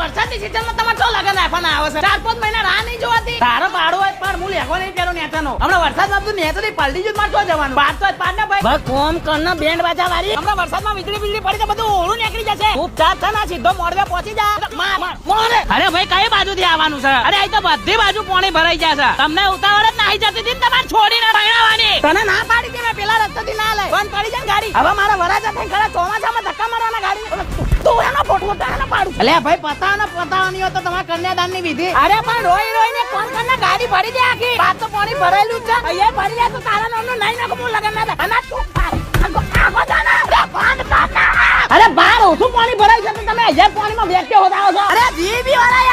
વરસાદની સીઝનમાં તમારે તો લગન આપવાના આવે છે 4-5 મહિના રાહ નહીં જોવાતી તારો બાળો હોય પણ હું લેખો નહીં પેલો નેતાનો હમણાં વરસાદમાં તું નેતો થી પલટી જ મારતો જવાનું બાર તો પાડ ને ભાઈ કોમ કરના બેન્ડ બાજા વાળી હમણાં વરસાદમાં વીજળી પડી તો બધું ઓળું નીકળી જશે ઉપચાર છે ને સીધો મોડવે પહોંચી જા મોડે અરે ભાઈ કઈ બાજુથી આવવાનું છે અરે અહીં તો બધી બાજુ પાણી ભરાઈ જાય છે તમને ઉતાવળ જ નાહી જતી હતી તમારે છોડીને ભણાવવાની તને ના પાડી કે મેં પેલા રસ્તાથી ના લે બંધ પડી જાય ગાડી હવે મારા વરાજા થઈ ખરા ચોમાસામાં ધક્કા મારવાના ગાડી તું એનો ફોટો તારા પાડું અલે ભાઈ પતાવાની હોય તો તમારા કન્યાદાનની વિધિ અરે પણ રોઈને કોણ કરના ગાડી ભરી દે આખી બાદ તો પાણી ભરાયેલું છે અહીંયા ભરી લે તો તારા નામનું નહીં નાખો હું લગન ના અને તું આગો જાના અરે બાર ઓછું પાણી ભરાઈ છે તો તમે અહીંયા પાણીમાં બેઠો હોતા છો અરે જીબી વાળા